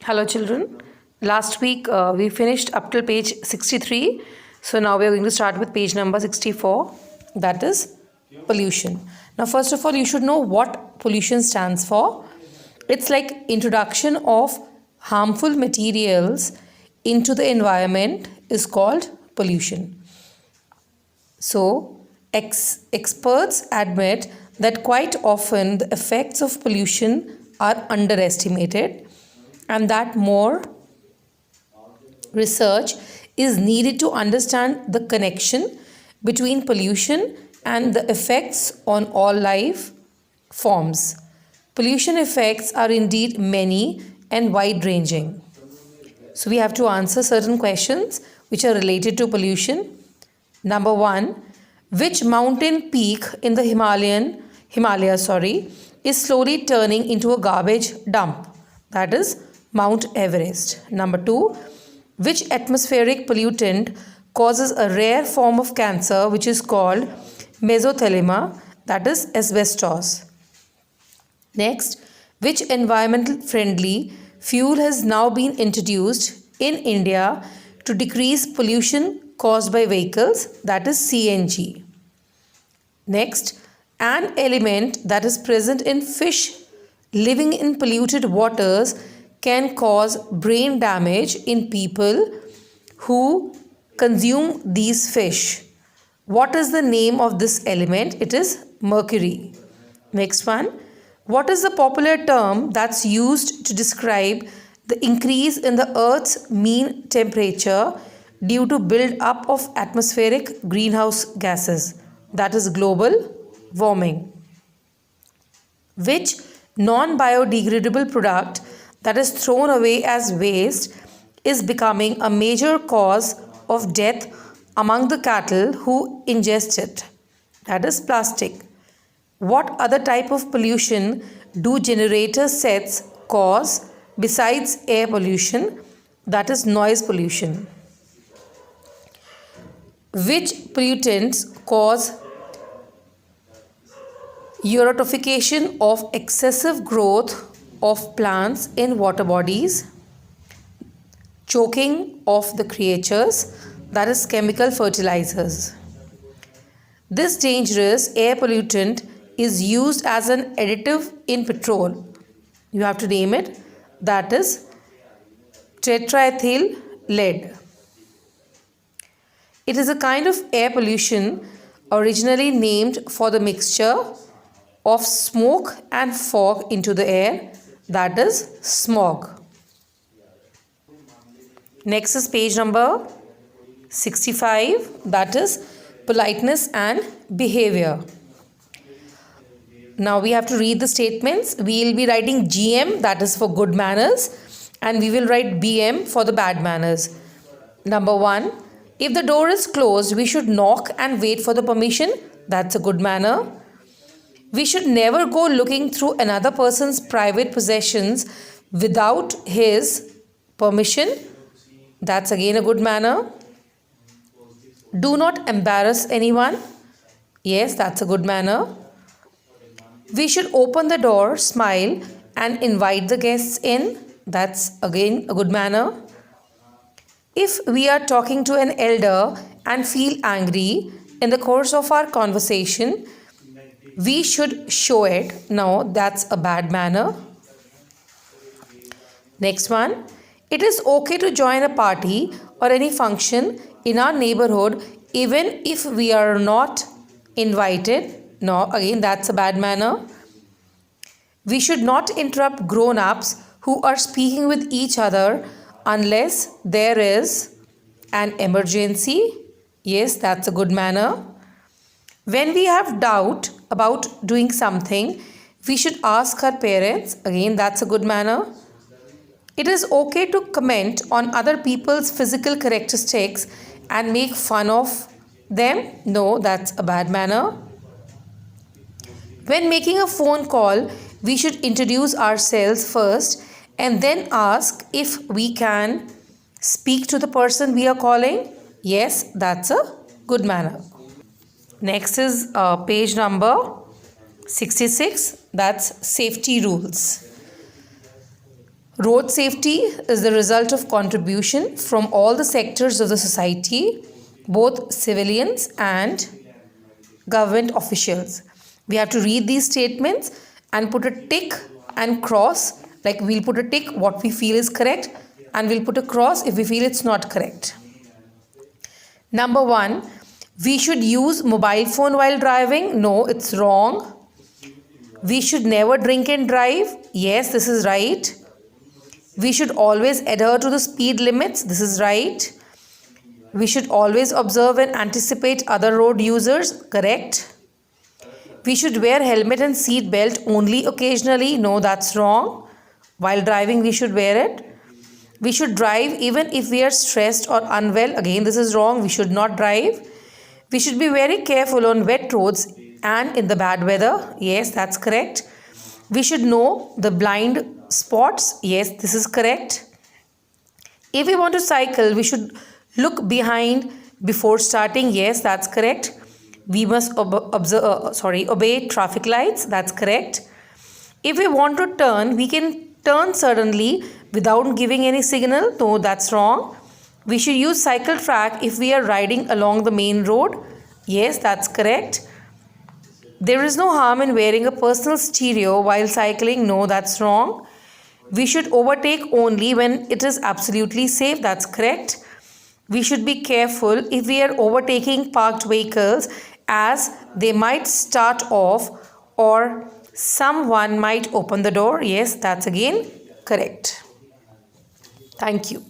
Hello children. Last week we finished up till page 63. So now we are going to start with page number 64. That is pollution. Now first of all you should know what pollution stands for. It's like introduction of harmful materials into the environment is called pollution. So experts admit that quite often the effects of pollution are underestimated and that more research is needed to understand the connection between pollution and the effects on all life forms. Pollution effects are indeed many and wide ranging. So we have to answer certain questions which are related to pollution. Number 1, which mountain peak in the Himalayas is slowly turning into a garbage dump? That is Mount Everest. Number 2, which atmospheric pollutant causes a rare form of cancer which is called mesothelioma, that is asbestos. Next, which environmental friendly fuel has now been introduced in India to decrease pollution caused by vehicles, that is CNG. Next, an element that is present in fish living in polluted waters can cause brain damage in people who consume these fish. What is the name of this element? It is mercury. Next one, what is the popular term that's used to describe the increase in the Earth's mean temperature due to build-up of atmospheric greenhouse gases? That is global warming. Which non-biodegradable product that is thrown away as waste is becoming a major cause of death among the cattle who ingest it? That is plastic. What other type of pollution do generator sets cause besides air pollution? That is noise pollution. Which pollutants cause eutrophication of excessive growth of plants in water bodies, choking of the creatures, that is chemical fertilizers? This dangerous air pollutant is used as an additive in petrol. You have to name it. That is tetraethyl lead. It is a kind of air pollution originally named for the mixture of smoke and fog into the air, that is smog. Next is page number 65, that is politeness and behavior. Now we have to read the statements. We will be writing GM, that is for good manners, and we will write BM for the bad manners. Number 1, if the door is closed, we should knock and wait for the permission. That's a good manner. We should never go looking through another person's private possessions without his permission. That's again a good manner. Do not embarrass anyone. Yes, that's a good manner. We should open the door, smile, and invite the guests in. That's again a good manner. If we are talking to an elder and feel angry in the course of our conversation, we should show it. No, that's a bad manner. Next one. It is okay to join a party or any function in our neighborhood even if we are not invited. No, again, that's a bad manner. We should not interrupt grown-ups who are speaking with each other unless there is an emergency. Yes, that's a good manner. When we have doubt about doing something, we should ask our parents. Again, that's a good manner. It is okay to comment on other people's physical characteristics and make fun of them. No, that's a bad manner. When making a phone call, we should introduce ourselves first and then ask if we can speak to the person we are calling. Yes, that's a good manner. Next is page number 66, that's safety rules. Road safety is the result of contribution from all the sectors of the society, both civilians and government officials. We have to read these statements and put a tick and cross, like we'll put a tick what we feel is correct and we'll put a cross if we feel it's not correct. Number 1, we should use mobile phone while driving. No, it's wrong. We should never drink and drive. Yes, this is right. We should always adhere to the speed limits. This is right. We should always observe and anticipate other road users. Correct. We should wear helmet and seat belt only occasionally. No, that's wrong. While driving, we should wear it. We should drive even if we are stressed or unwell. Again, this is wrong. We should not drive. We should be very careful on wet roads and in the bad weather. Yes, that's correct. We should know the blind spots. Yes, this is correct. If we want to cycle, we should look behind before starting. Yes, that's correct. We must obey traffic lights. That's correct. If we want to turn, we can turn suddenly without giving any signal. No, that's wrong. We should use cycle track if we are riding along the main road. Yes, that's correct. There is no harm in wearing a personal stereo while cycling. No, that's wrong. We should overtake only when it is absolutely safe. That's correct. We should be careful if we are overtaking parked vehicles, as they might start off or someone might open the door. Yes, that's again correct. Thank you.